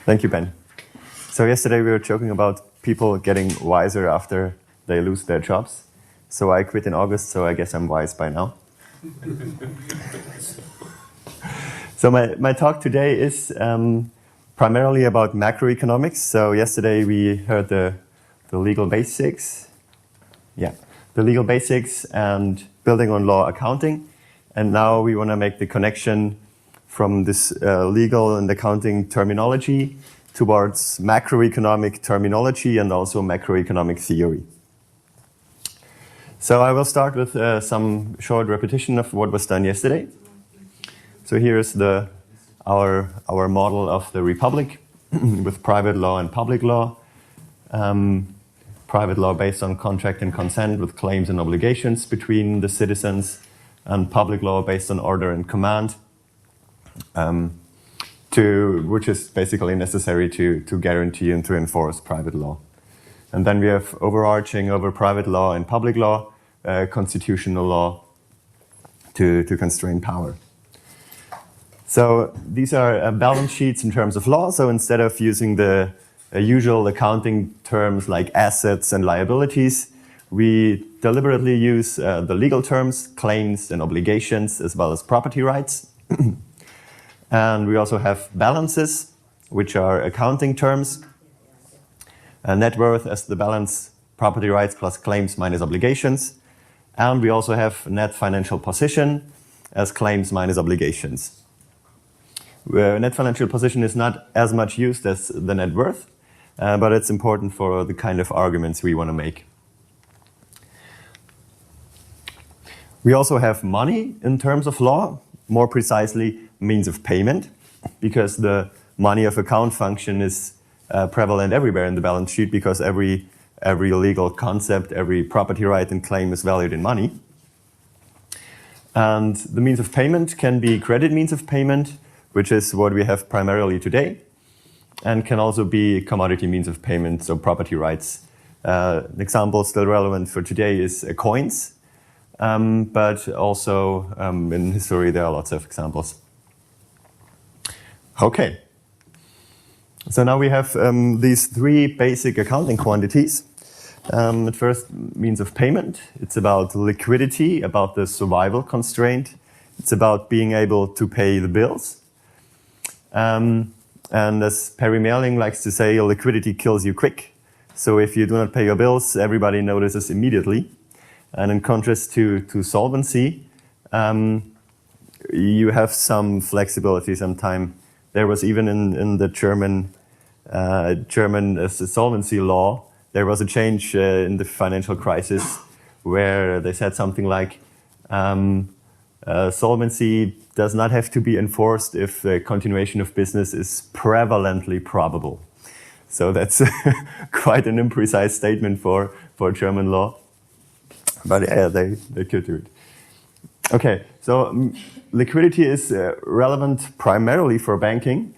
Thank you, Ben. So yesterday we were joking about people getting wiser after they lose their jobs. So I quit in August, so I guess I'm wise by now. So my talk today is primarily about macroeconomics. So yesterday we heard the legal basics. Yeah, the legal basics and building on law accounting. And now we want to make the connection from this legal and accounting terminology towards macroeconomic terminology and also macroeconomic theory. So I will start with some short repetition of what was done yesterday. So here's our model of the republic with private law and public law. Private law based on contract and consent with claims and obligations between the citizens, and public law based on order and command, which is basically necessary to guarantee and to enforce private law. And then we have overarching over private law and public law, constitutional law to constrain power. So these are balance sheets in terms of law. So instead of using the usual accounting terms like assets and liabilities, we deliberately use the legal terms, claims and obligations, as well as property rights. And we also have balances, which are accounting terms. Net worth as the balance, property rights plus claims minus obligations. And we also have net financial position as claims minus obligations. Net financial position is not as much used as the net worth, but it's important for the kind of arguments we want to make. We also have money in terms of law, more precisely means of payment, because the money of account function is prevalent everywhere in the balance sheet, because every legal concept, every property right and claim is valued in money. And the means of payment can be credit means of payment, which is what we have primarily today, and can also be commodity means of payment, so property rights. An example still relevant for today is coins, but also in history there are lots of examples. Okay, so now we have these three basic accounting quantities. At first, means of payment. It's about liquidity, about the survival constraint. It's about being able to pay the bills. And as Perry Mehrling likes to say, liquidity kills you quick. So if you do not pay your bills, everybody notices immediately. And in contrast to solvency, you have some flexibility, some time. There was even in the German solvency law, there was a change in the financial crisis where they said something like, solvency does not have to be enforced if the continuation of business is prevalently probable. So that's quite an imprecise statement for German law. But yeah, they could do it. Okay, so liquidity is relevant primarily for banking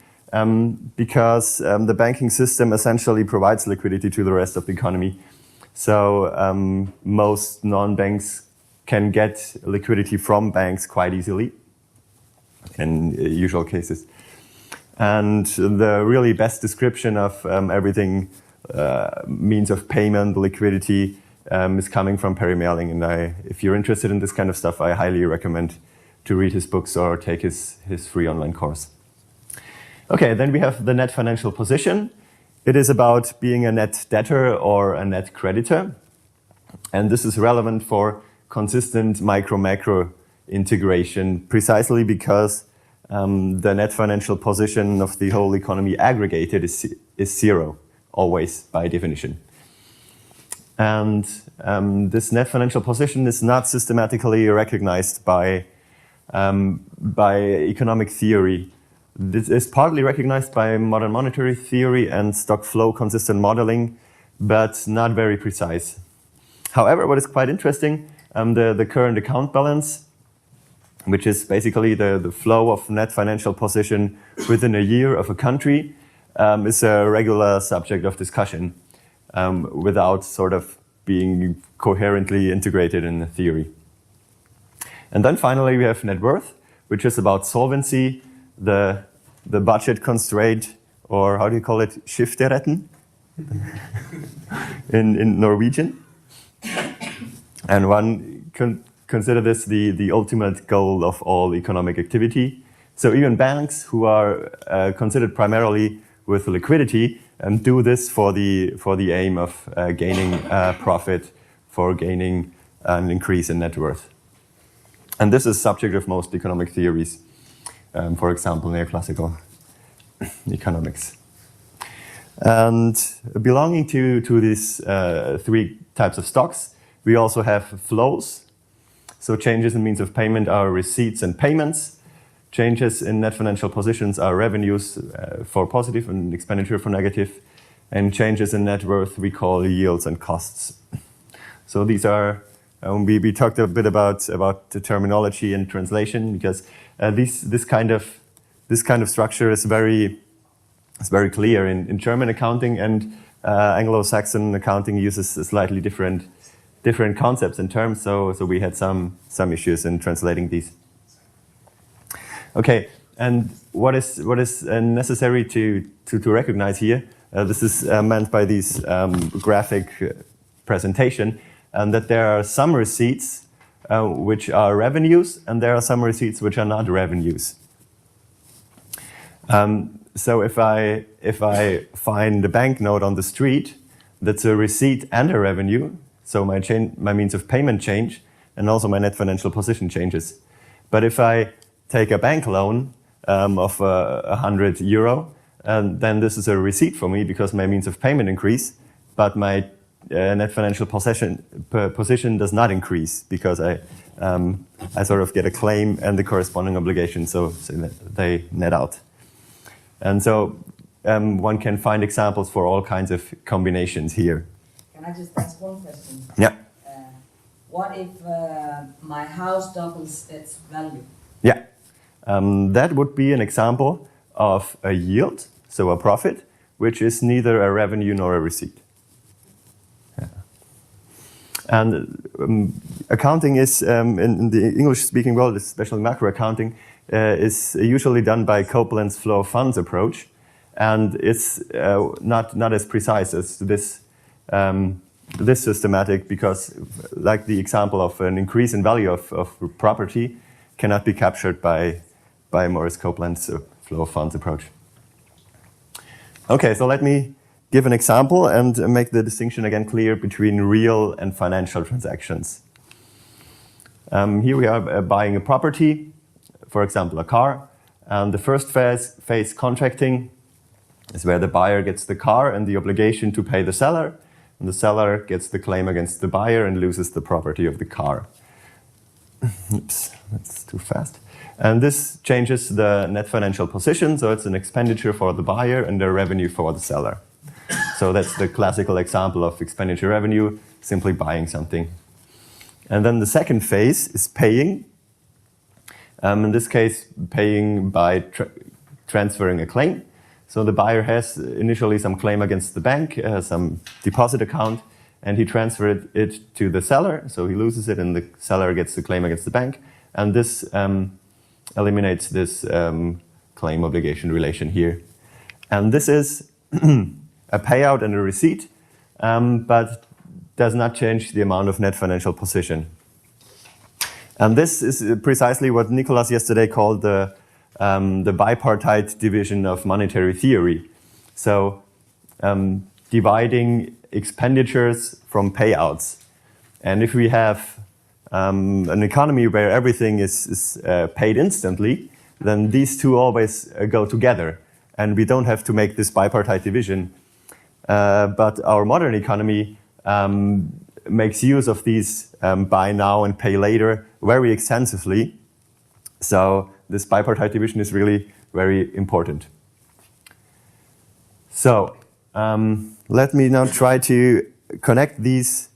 because the banking system essentially provides liquidity to the rest of the economy. So most non-banks can get liquidity from banks quite easily in usual cases. And the really best description of everything means of payment, liquidity, is coming from Perry Mehrling. And if you're interested in this kind of stuff, I highly recommend to read his books or take his free online course. Okay, then we have the net financial position. It is about being a net debtor or a net creditor. And this is relevant for consistent micro-macro integration, precisely because the net financial position of the whole economy aggregated is zero, always by definition. And this net financial position is not systematically recognized by economic theory. This is partly recognized by modern monetary theory and stock flow consistent modeling, but not very precise. However, what is quite interesting, the current account balance, which is basically the flow of net financial position within a year of a country, is a regular subject of discussion without sort of being coherently integrated in the theory. And then finally we have net worth, which is about solvency, the budget constraint or how do you call it, skifteretten in Norwegian. And one can consider this the ultimate goal of all economic activity. So even banks, who are considered primarily with liquidity, do this for the aim of gaining profit, for gaining an increase in net worth. And this is subject of most economic theories, for example, neoclassical economics. And belonging to these three types of stocks, we also have flows. So changes in means of payment are receipts and payments. Changes in net financial positions are revenues for positive and expenditure for negative. And changes in net worth we call yields and costs. So these are, we talked a bit about the terminology and translation, because this kind of structure is very clear in German accounting, and Anglo-Saxon accounting uses slightly different concepts and terms. So we had some issues in translating these. Okay, and what is necessary to recognize here? This is meant by this graphic presentation, and that there are some receipts which are revenues, and there are some receipts which are not revenues. So if I find a banknote on the street, that's a receipt and a revenue. So my means of payment change, and also my net financial position changes. But if I take a bank loan of 100 euro, then this is a receipt for me because my means of payment increase, but my net financial position does not increase because I sort of get a claim and the corresponding obligation, so they net out. And so one can find examples for all kinds of combinations here. Can I just ask one question? Yeah. What if my house doubles its value? Yeah. That would be an example of a yield, so a profit, which is neither a revenue nor a receipt. Yeah. And accounting is, in the English-speaking world, especially macro accounting, is usually done by Copeland's flow of funds approach, and it's not as precise as this systematic, because, like the example of an increase in value of property, cannot be captured by Morris Copeland's flow of funds approach. Okay, so let me give an example and make the distinction again clear between real and financial transactions. Here we are buying a property, for example, a car, and the first phase, contracting, is where the buyer gets the car and the obligation to pay the seller, and the seller gets the claim against the buyer and loses the property of the car. Oops, that's too fast. And this changes the net financial position, so it's an expenditure for the buyer and a revenue for the seller. So that's the classical example of expenditure revenue, simply buying something. And then the second phase is paying. In this case, paying by transferring a claim. So the buyer has initially some claim against the bank, some deposit account, and he transferred it to the seller, so he loses it and the seller gets the claim against the bank. And this eliminates this claim obligation relation here. And this is a payout and a receipt, but does not change the amount of net financial position. And this is precisely what Nicholas yesterday called the bipartite division of monetary theory. So dividing expenditures from payouts. And if we have an economy where everything is paid instantly, then these two always go together. And we don't have to make this bipartite division. But our modern economy makes use of these buy now and pay later very extensively. So this bipartite division is really very important. So let me now try to connect these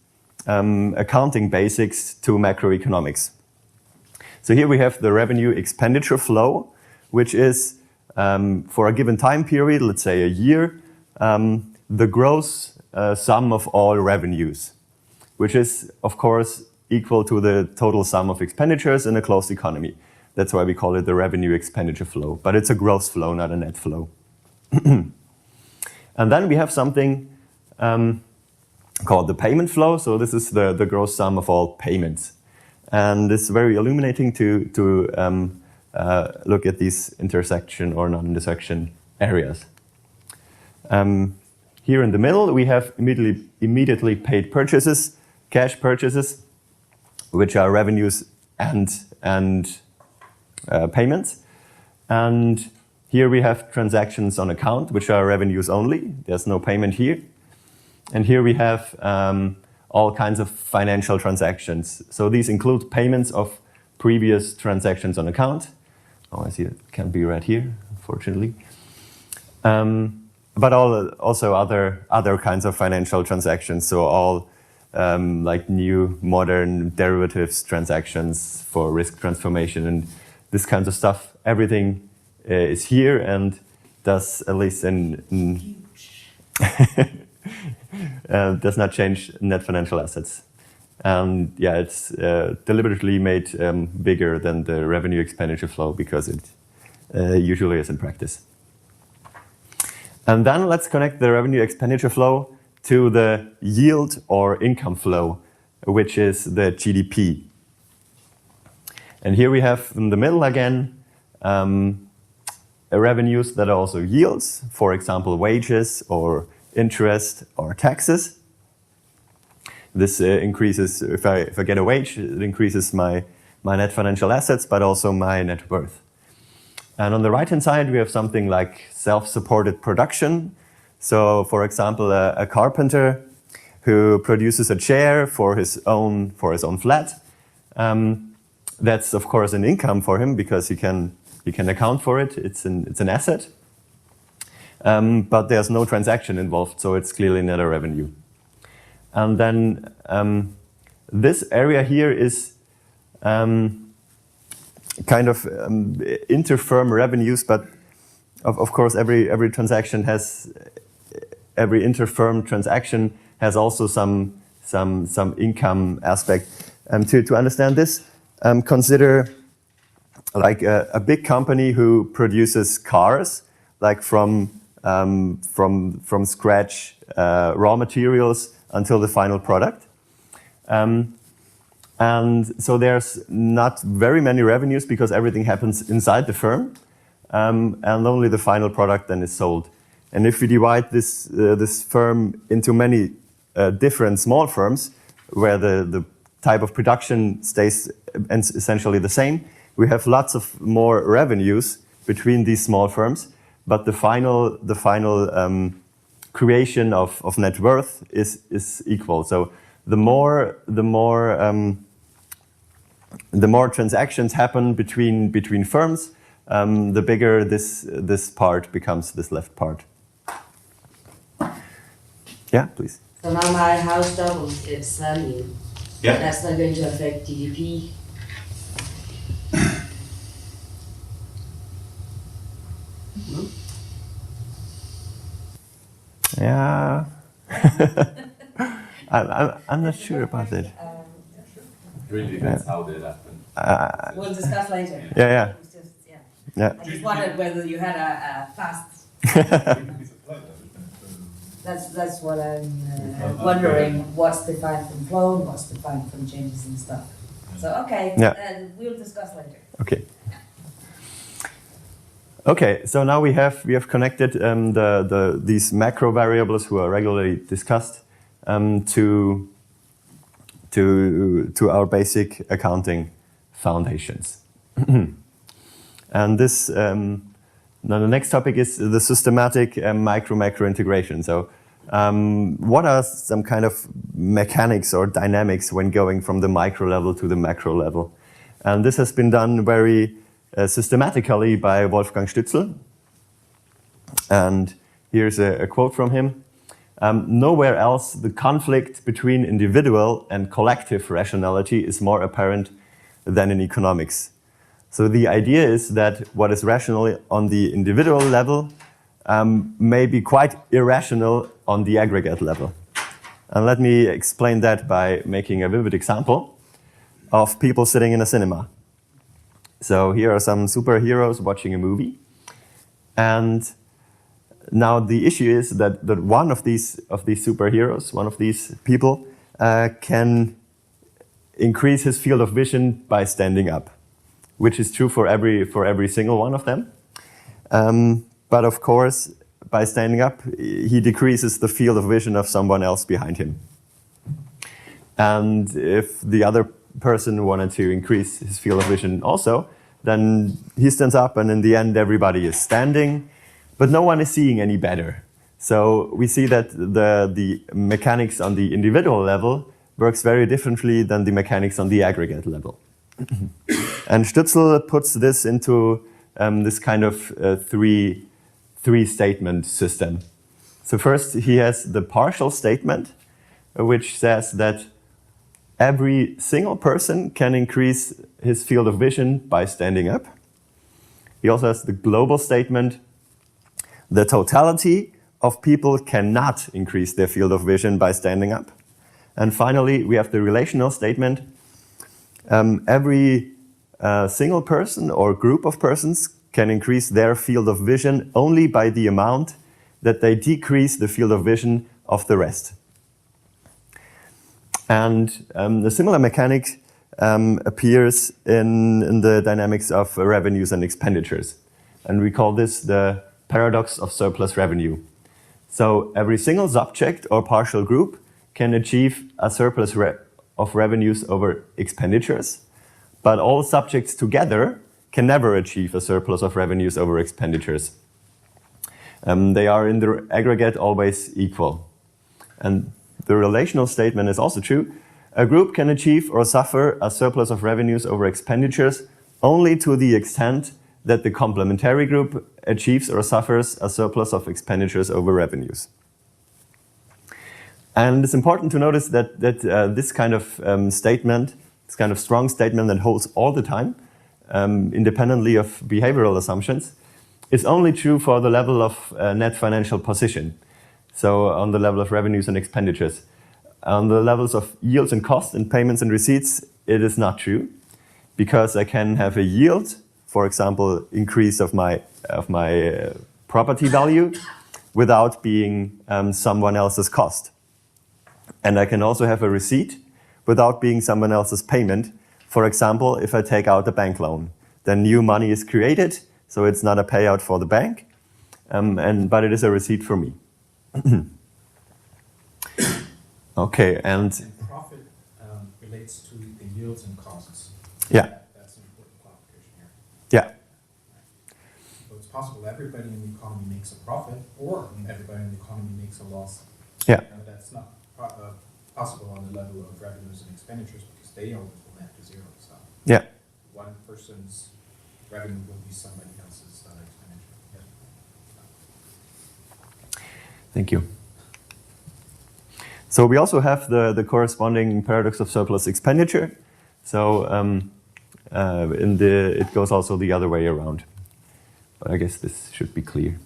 accounting basics to macroeconomics. So here we have the revenue expenditure flow, which is for a given time period, let's say a year, the gross sum of all revenues, which is, of course, equal to the total sum of expenditures in a closed economy. That's why we call it the revenue expenditure flow. But it's a gross flow, not a net flow. And then we have something called the payment flow. So this is the gross sum of all payments. And it's very illuminating to look at these intersection or non-intersection areas. Here in the middle, we have immediately paid purchases, cash purchases, which are revenues and payments. And here we have transactions on account, which are revenues only. There's no payment here. And here we have all kinds of financial transactions. So these include payments of previous transactions on account. Oh, I see it can't be read here, unfortunately. But also other kinds of financial transactions. So all like new modern derivatives transactions for risk transformation and this kinds of stuff. Everything is here and does at least does not change net financial assets. And yeah, it's deliberately made bigger than the revenue expenditure flow because it usually is in practice. And then let's connect the revenue expenditure flow to the yield or income flow, which is the GDP. And here we have in the middle again revenues that are also yields, for example, wages or interest or taxes. This increases, if I get a wage, it increases my net financial assets, but also my net worth. And on the right-hand side, we have something like self-supported production. So, for example, a carpenter who produces a chair for his own flat. That's of course an income for him because he can account for it. It's an asset. But there's no transaction involved, so it's clearly not a revenue. And then this area here is kind of inter-firm revenues, but of course every inter-firm transaction has also some income aspect. To understand this, consider like a big company who produces cars, like from scratch, raw materials until the final product. And so there's not very many revenues because everything happens inside the firm, and only the final product then is sold. And if we divide this firm into many different small firms, where the type of production stays essentially the same, we have lots of more revenues between these small firms, but the final creation of net worth is equal. So the more transactions happen between firms, the bigger this part becomes, this left part. Yeah, please. So now my house doubles its value. Yeah. That's not going to affect GDP. Yeah. I'm not sure about it. Really depends how that happened. We'll discuss later. Yeah. It's just, Yeah. I just wondered whether you had a fast. That's what I'm wondering. What's defined from flow and what's defined from changes and stuff. So okay, we'll discuss later. Okay. Okay, so now we have connected these macro variables who are regularly discussed to our basic accounting foundations. And this now the next topic is the systematic micro integration. So what are some kind of mechanics or dynamics when going from the micro level to the macro level? And this has been done very systematically by Wolfgang Stützel. And here's a quote from him. Nowhere else the conflict between individual and collective rationality is more apparent than in economics. So the idea is that what is rational on the individual level may be quite irrational on the aggregate level. And let me explain that by making a vivid example of people sitting in a cinema. So here are some superheroes watching a movie. And Now the issue is that one of these superheroes, one of these people, can increase his field of vision by standing up, which is true for every single one of them. But of course, by standing up, he decreases the field of vision of someone else behind him. And if the other person wanted to increase his field of vision also, then he stands up, and in the end, everybody is standing, but no one is seeing any better. So we see that the mechanics on the individual level works very differently than the mechanics on the aggregate level. And Stützel puts this into this kind of three-statement system. So first, he has the partial statement, which says that every single person can increase his field of vision by standing up. He also has the global statement. The totality of people cannot increase their field of vision by standing up. And finally, we have the relational statement. Every single person or group of persons can increase their field of vision only by the amount that they decrease the field of vision of the rest. And the similar mechanic appears in the dynamics of revenues and expenditures. And we call this the paradox of surplus revenue. So every single subject or partial group can achieve a surplus of revenues over expenditures, but all subjects together can never achieve a surplus of revenues over expenditures. They are in the aggregate always equal. And the relational statement is also true. A group can achieve or suffer a surplus of revenues over expenditures only to the extent that the complementary group achieves or suffers a surplus of expenditures over revenues. And it's important to notice that this kind of statement, this kind of strong statement that holds all the time, independently of behavioral assumptions, is only true for the level of net financial position. So on the level of revenues and expenditures. On the levels of yields and costs and payments and receipts, it is not true, because I can have a yield, for example, increase of my property value, without being someone else's cost. And I can also have a receipt without being someone else's payment. For example, if I take out a bank loan, then new money is created, so it's not a payout for the bank, but it is a receipt for me. Okay, and profit relates to the yields and costs. Yeah. That's an important clarification here. Yeah. So it's possible everybody in the economy makes a profit, or everybody in the economy makes a loss. Yeah. That's not possible on the level of revenues and expenditures, because they always will net to zero. So Yeah. one person's revenue will be somebody else's expenditure. Yeah. Thank you. So we also have the corresponding paradox of surplus expenditure. So it goes also the other way around. But I guess this should be clear.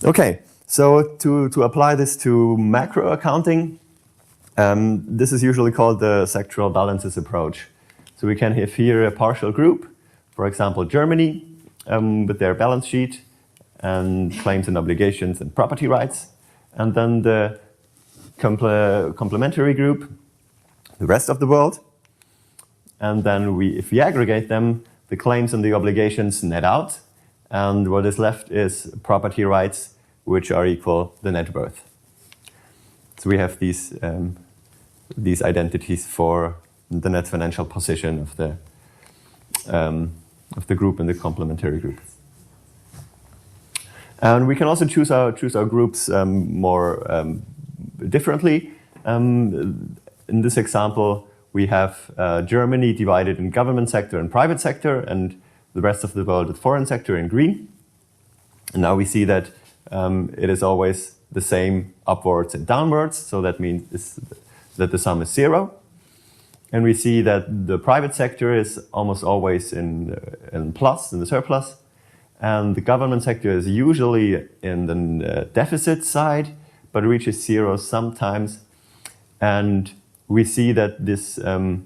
Okay, so to apply this to macro accounting, this is usually called the sectoral balances approach. So we can have here a partial group, for example, Germany, with their balance sheet and claims and obligations and property rights. And then the complementary group, the rest of the world. And then if we aggregate them, the claims and the obligations net out. And what is left is property rights, which are equal the net worth. So we have these identities for the net financial position of the group and the complementary group. And we can also choose our groups more differently. In this example, we have Germany divided in government sector and private sector, and the rest of the world in foreign sector in green. And now we see that it is always the same upwards and downwards, so that means that the sum is zero. And we see that the private sector is almost always in plus, in the surplus. And the government sector is usually in the deficit side, but reaches zero sometimes. And we see that this the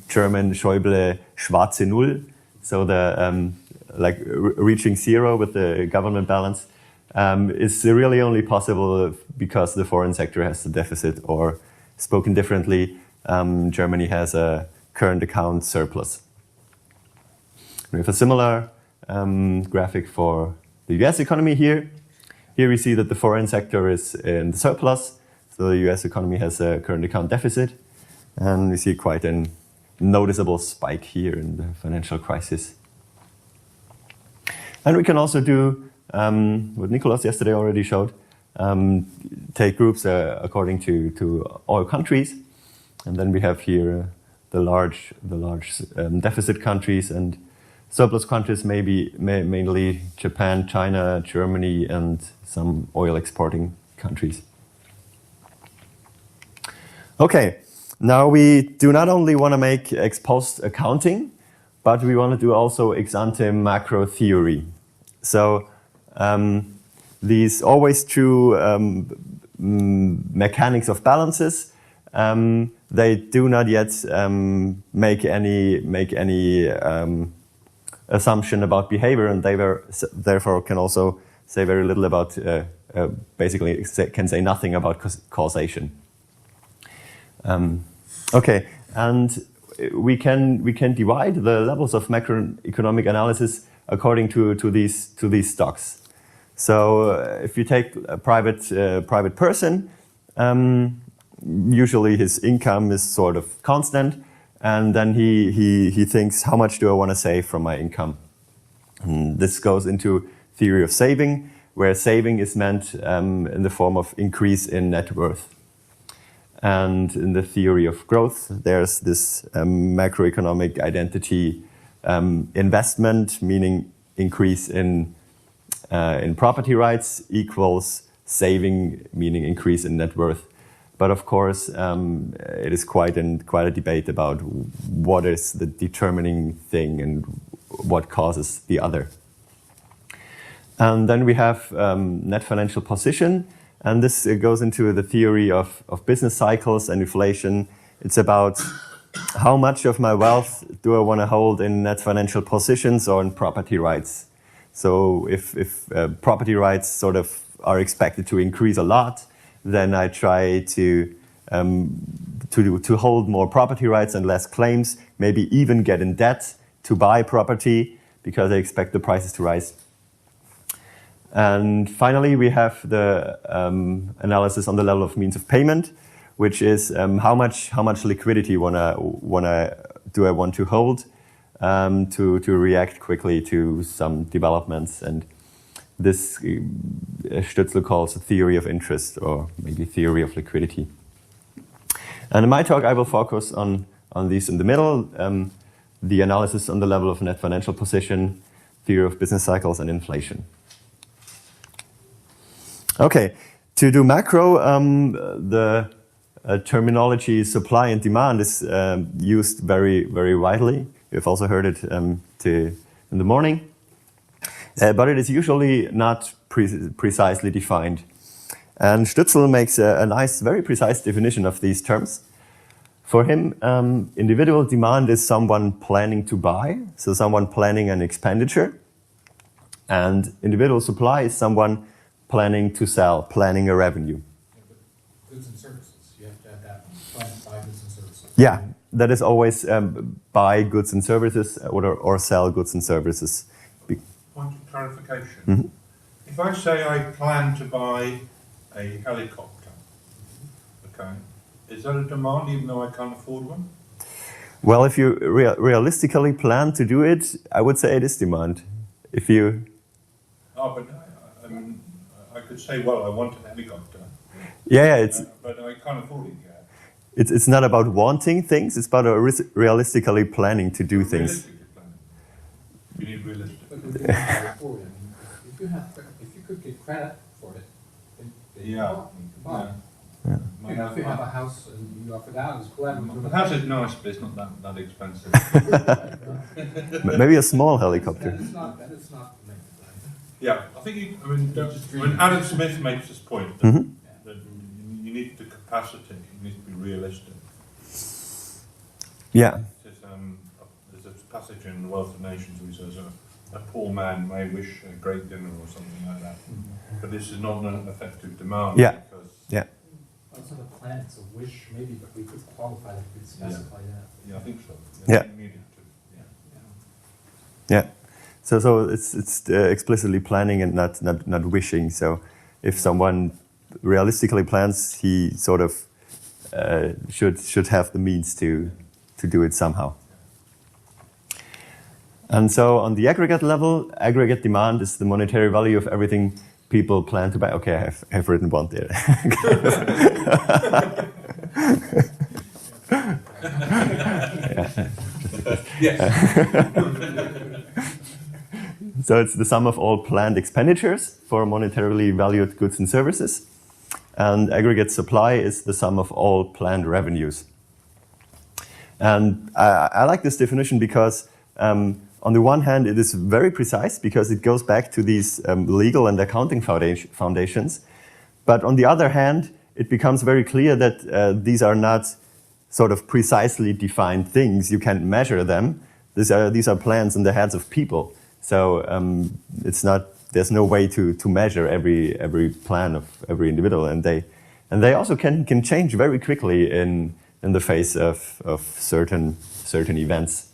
German Schäuble schwarze Null so the reaching zero with the government balance, is really only possible because the foreign sector has a deficit, or spoken differently, Germany has a current account surplus. We have a similar graphic for the US economy here. Here we see that the foreign sector is in the surplus, so the US economy has a current account deficit, and we see quite a noticeable spike here in the financial crisis. And we can also do what Nicholas yesterday already showed, take groups according to all countries, and then we have here the large deficit countries and surplus countries, mainly Japan, China, Germany, and some oil exporting countries. Okay, now we do not only want to make ex post accounting, but we want to do also ex-ante macro theory. So these always true mechanics of balances, they do not yet make any assumption about behavior, and they therefore can also say very little about, basically can say nothing about causation. Okay, and we can divide the levels of macroeconomic analysis according to these stocks. So if you take a private person, usually his income is sort of constant, and then he thinks, how much do I want to save from my income? And this goes into theory of saving, where saving is meant in the form of increase in net worth. And in the theory of growth, there's this macroeconomic identity investment, meaning increase in property rights, equals saving, meaning increase in net worth. But of course, it is quite a debate about what is the determining thing and what causes the other. And then we have net financial position, and this goes into the theory of business cycles and inflation. It's about how much of my wealth do I want to hold in net financial positions or in property rights. So if property rights sort of are expected to increase a lot, then I try to hold more property rights and less claims, maybe even get in debt to buy property because I expect the prices to rise. And finally, we have the analysis on the level of means of payment, which is how much liquidity do I want to hold to react quickly to some developments. And this Stützel calls a theory of interest, or maybe theory of liquidity. And in my talk, I will focus on these in the middle, the analysis on the level of net financial position, theory of business cycles, and inflation. Okay, to do macro, the terminology supply and demand is used very, very widely. You've also heard it in the morning. But it is usually not precisely defined. And Stützel makes a nice, very precise definition of these terms. For him, individual demand is someone planning to buy, so someone planning an expenditure. And individual supply is someone planning to sell, planning a revenue. Goods and services, you have to have that. Plan to buy goods and services. Yeah, that is always buy goods and services or sell goods and services. Point of clarification. If I say I plan to buy a helicopter, okay, is that a demand even though I can't afford one? Well, if you realistically plan to do it, I would say it is demand. If you... Oh, but I could say, well, I want a helicopter. Yeah, it's... but I can't afford it yet. It's not about wanting things, it's about realistically planning to do things. You need realistic. If you could get credit for it, then you can buy it. Yeah. If you have a house and you offer that as collateral. The house is nice, but it's not that expensive. Maybe a small helicopter. That is not Yeah, I think when Adam Smith makes this point, that you need the capacity, you need to be realistic. Yeah. There's a passage concept in Wealth of Nations which says a poor man may wish a great dinner or something like that. But this is not an effective demand. Yeah. Because Yeah. Also the plan, it's a wish maybe, but we could qualify that, we could specify that. Yeah, I think so. Yeah. You needed to. Yeah. So it's explicitly planning and not wishing. So if someone realistically plans, he sort of should have the means to do it somehow. And so on the aggregate level, aggregate demand is the monetary value of everything people plan to buy. Okay, I have written one there. So it's the sum of all planned expenditures for monetarily valued goods and services. And aggregate supply is the sum of all planned revenues. And I like this definition because on the one hand, it is very precise because it goes back to these legal and accounting foundations. But on the other hand, it becomes very clear that these are not sort of precisely defined things. You can't measure them. These are plans in the heads of people. So there's no way to measure every plan of every individual. And they also can change very quickly in the face of certain events.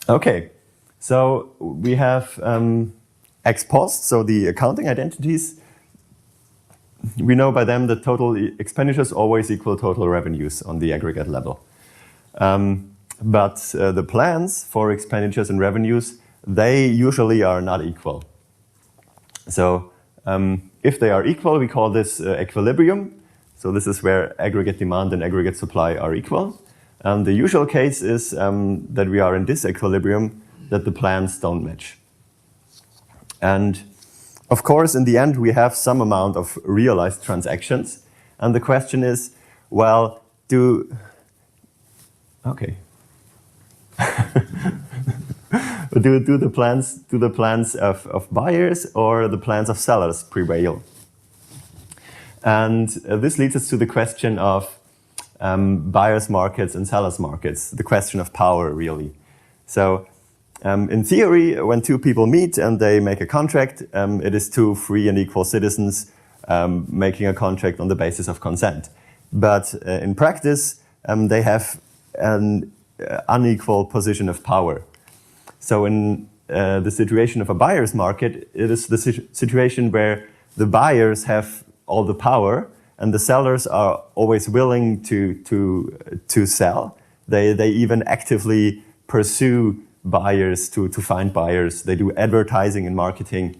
Okay, so we have ex post, so the accounting identities. We know by them that total expenditures always equal total revenues on the aggregate level. But the plans for expenditures and revenues, they usually are not equal. So if they are equal, we call this equilibrium. So this is where aggregate demand and aggregate supply are equal. And the usual case is that we are in this equilibrium, that the plans don't match. And of course, in the end, we have some amount of realized transactions. And the question is, well, do the plans of buyers or the plans of sellers prevail? And this leads us to the question of buyers' markets and sellers' markets, the question of power, really. So in theory, when two people meet and they make a contract, it is two free and equal citizens making a contract on the basis of consent. But in practice, they have an unequal position of power. So in the situation of a buyer's market, it is the situation where the buyers have all the power and the sellers are always willing to sell. They even actively pursue buyers to find buyers. They do advertising and marketing.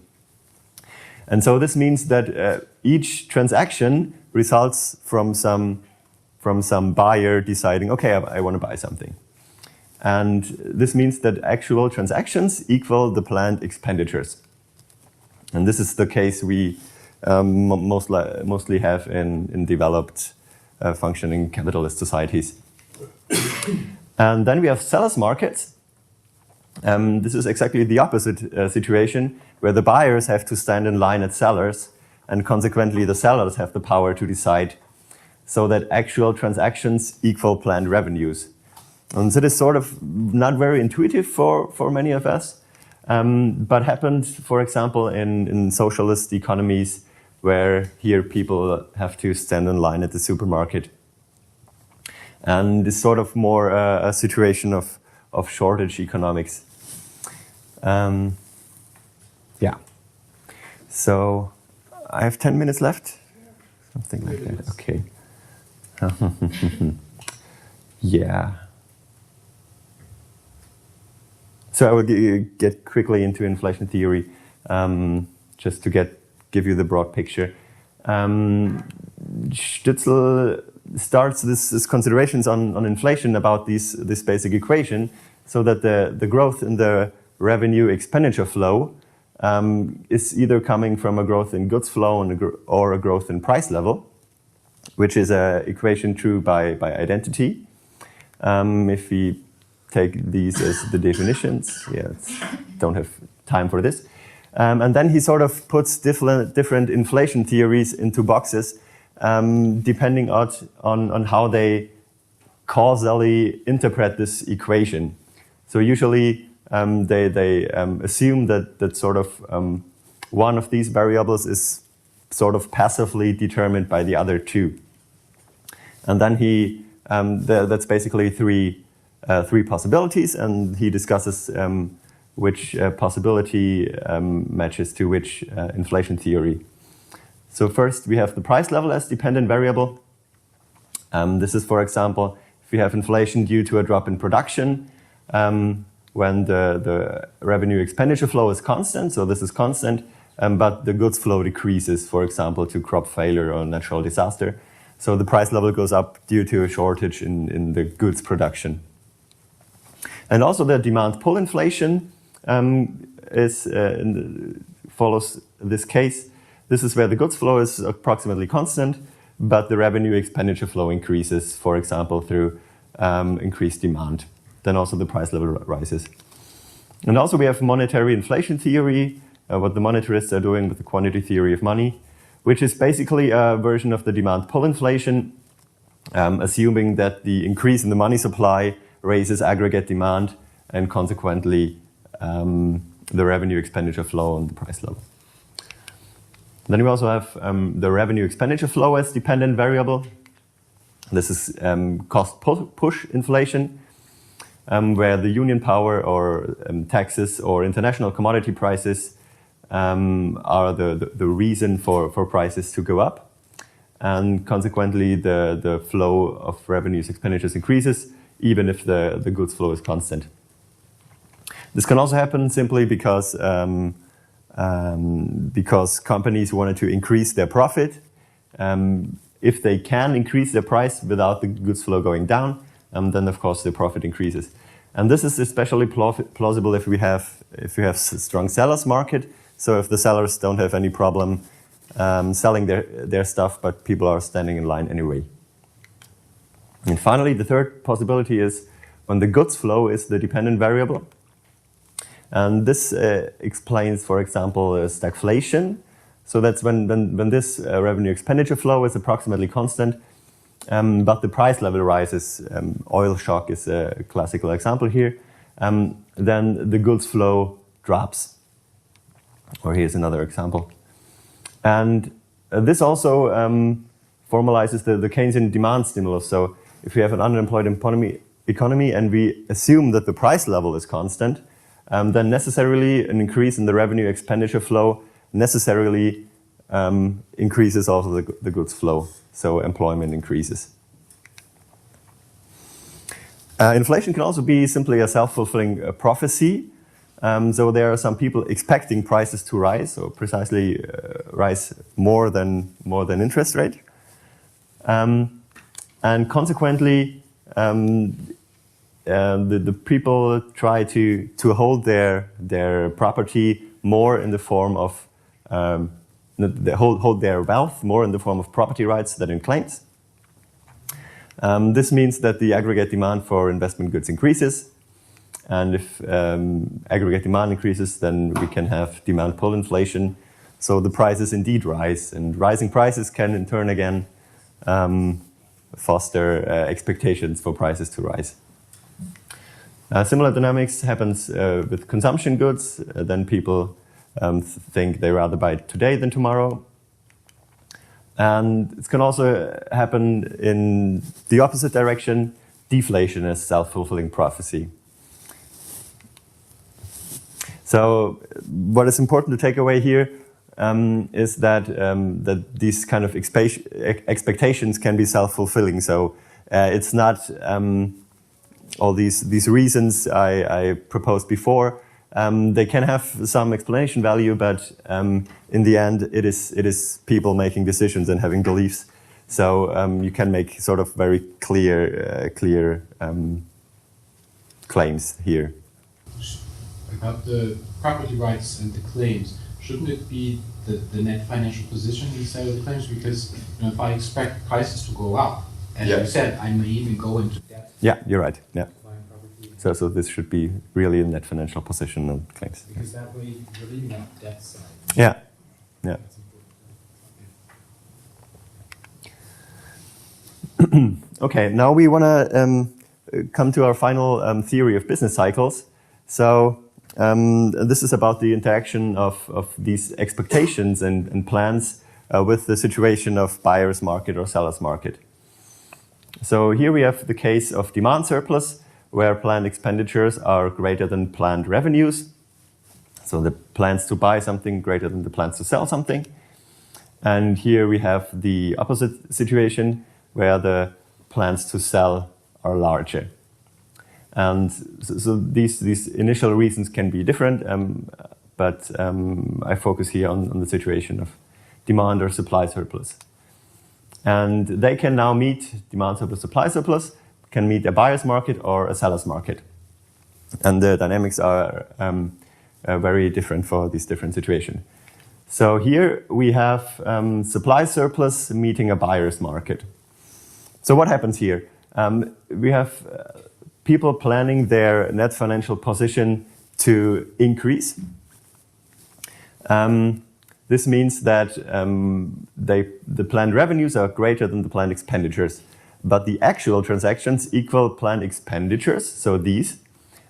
And so this means that each transaction results from some buyer deciding, okay, I want to buy something. And this means that actual transactions equal the planned expenditures. And this is the case we mostly have in developed functioning capitalist societies. And then we have sellers' markets. This is exactly the opposite situation, where the buyers have to stand in line at sellers, and consequently the sellers have the power to decide, so that actual transactions equal planned revenues. And so it is sort of not very intuitive for many of us, but happened, for example, in socialist economies, where here people have to stand in line at the supermarket. And it's sort of more a situation of shortage economics. Yeah. So I have 10 minutes left, something like that. Okay. Yeah. So I will get quickly into inflation theory, just to give you the broad picture. Stützel starts this considerations on inflation about this basic equation, so that the growth in the revenue expenditure flow is either coming from a growth in goods flow or a growth in price level, which is an equation true by identity. If we take these as the definitions, don't have time for this. And then he sort of puts different inflation theories into boxes, depending on how they causally interpret this equation. So usually they assume that sort of one of these variables is sort of passively determined by the other two. And then that's basically three possibilities, and he discusses which possibility matches to which inflation theory. So first we have the price level as dependent variable. This is, for example, if we have inflation due to a drop in production, when the revenue expenditure flow is constant, so this is constant, but the goods flow decreases, for example, to crop failure or natural disaster. So the price level goes up due to a shortage in the goods production. And also the demand pull inflation follows this case. This is where the goods flow is approximately constant, but the revenue expenditure flow increases, for example, through increased demand. Then also the price level rises. And also we have monetary inflation theory, what the monetarists are doing with the quantity theory of money, which is basically a version of the demand pull inflation, assuming that the increase in the money supply raises aggregate demand and consequently the revenue expenditure flow and the price level. Then we also have the revenue expenditure flow as dependent variable. This is cost push inflation, where the union power or taxes or international commodity prices are the reason for prices to go up. And consequently, the flow of revenues expenditures increases, even if the goods flow is constant. This can also happen simply because companies wanted to increase their profit. If they can increase their price without the goods flow going down, then of course the profit increases. And this is especially plausible if we have a strong sellers market. So if the sellers don't have any problem selling their stuff, but people are standing in line anyway. And finally, the third possibility is when the goods flow is the dependent variable. And this explains, for example, stagflation. So that's when this revenue expenditure flow is approximately constant, but the price level rises. Oil shock is a classical example here. Then the goods flow drops. Or here's another example. And this also formalizes the Keynesian demand stimulus. So if we have an unemployed economy and we assume that the price level is constant, then necessarily an increase in the revenue expenditure flow necessarily increases also the goods flow. So employment increases. Inflation can also be simply a self-fulfilling prophecy. So there are some people expecting prices to rise, or precisely rise more than interest rate. And consequently, the people try to hold their property more in the form of hold their wealth more in the form of property rights than in claims. This means that the aggregate demand for investment goods increases, and if aggregate demand increases, then we can have demand pull inflation. So the prices indeed rise, and rising prices can in turn again foster expectations for prices to rise. Similar dynamics happens with consumption goods. Then people think they rather buy today than tomorrow. And it can also happen in the opposite direction. Deflation is self-fulfilling prophecy. So what is important to take away here is that these kind of expectations can be self-fulfilling. So it's not all these reasons I proposed before. They can have some explanation value, but in the end, it is people making decisions and having beliefs. So you can make sort of very clear claims here. About the property rights and the claims, shouldn't it be the net financial position instead of the claims? Because if I expect prices to go up, as you said, I may even go into debt. Yeah, you're right. Yeah. So this should be really a net financial position of claims. Because that way you're leaving out debt side. Yeah. Yeah. That's Okay, now we want to come to our final theory of business cycles. So this is about the interaction of these expectations and plans with the situation of buyer's market or seller's market. So here we have the case of demand surplus, where planned expenditures are greater than planned revenues. So the plans to buy something greater than the plans to sell something. And here we have the opposite situation, where the plans to sell are larger. And so these initial reasons can be different, but I focus here on the situation of demand or supply surplus. And they can now meet demand surplus, supply surplus, can meet a buyer's market or a seller's market. And the dynamics are very different for these different situations. So here we have supply surplus meeting a buyer's market. So what happens here? We have people planning their net financial position to increase. This means that the planned revenues are greater than the planned expenditures, but the actual transactions equal planned expenditures, so these,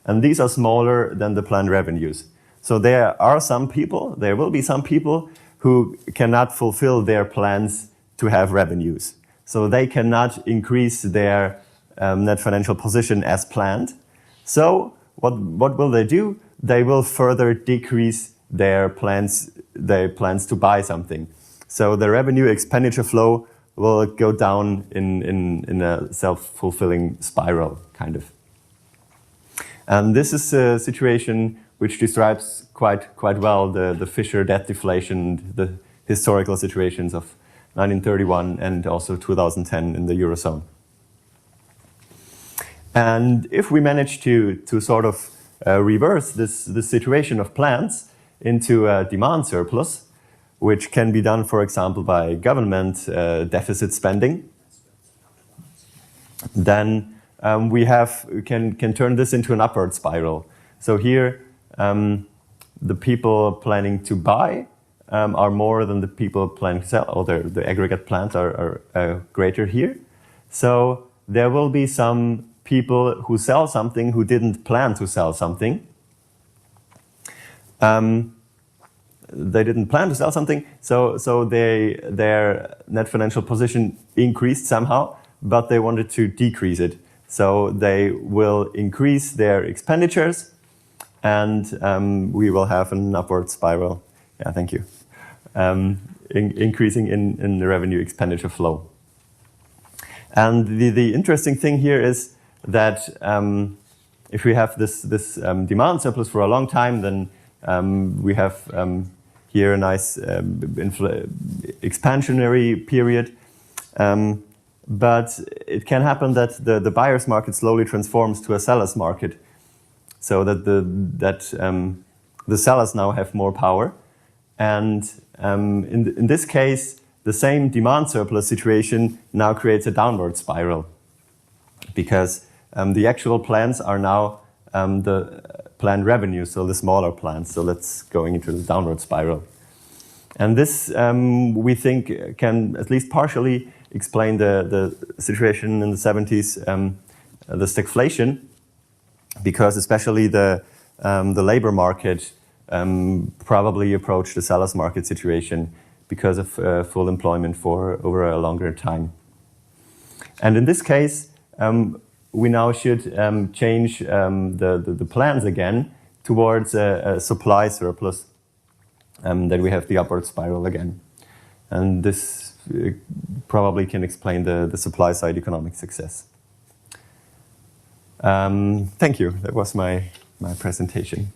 and these are smaller than the planned revenues. So there will be some people who cannot fulfill their plans to have revenues. So they cannot increase their net financial position as planned. So what will they do? They will further decrease their plans to buy something. So the revenue expenditure flow will go down in a self-fulfilling spiral, kind of. And this is a situation which describes quite well the Fisher debt deflation, the historical situations of 1931 and also 2010 in the Eurozone. And if we manage to sort of reverse this situation of plans into a demand surplus, which can be done, for example, by government deficit spending, then we can turn this into an upward spiral. So here, the people planning to buy are more than the people planning to sell, or the aggregate plans are greater here. So there will be some people who sell something who didn't plan to sell something. They didn't plan to sell something, so their net financial position increased somehow, but they wanted to decrease it. So they will increase their expenditures, and we will have an upward spiral. Yeah, thank you. Increasing in the revenue expenditure flow. And the interesting thing here is that if we have this demand surplus for a long time, then we have here a nice expansionary period. But it can happen that the buyer's market slowly transforms to a seller's market, so that the sellers now have more power. And in this case, the same demand surplus situation now creates a downward spiral, because the actual plans are now the planned revenue, so the smaller plans. So that's going into the downward spiral. And this, we think, can at least partially explain the situation in the 70s, the stagflation, because especially the labor market probably approached the seller's market situation because of full employment for over a longer time. And in this case, we now should change the plans again towards a supply surplus, that we have the upward spiral again. And this probably can explain the supply side economic success. Thank you. That was my presentation.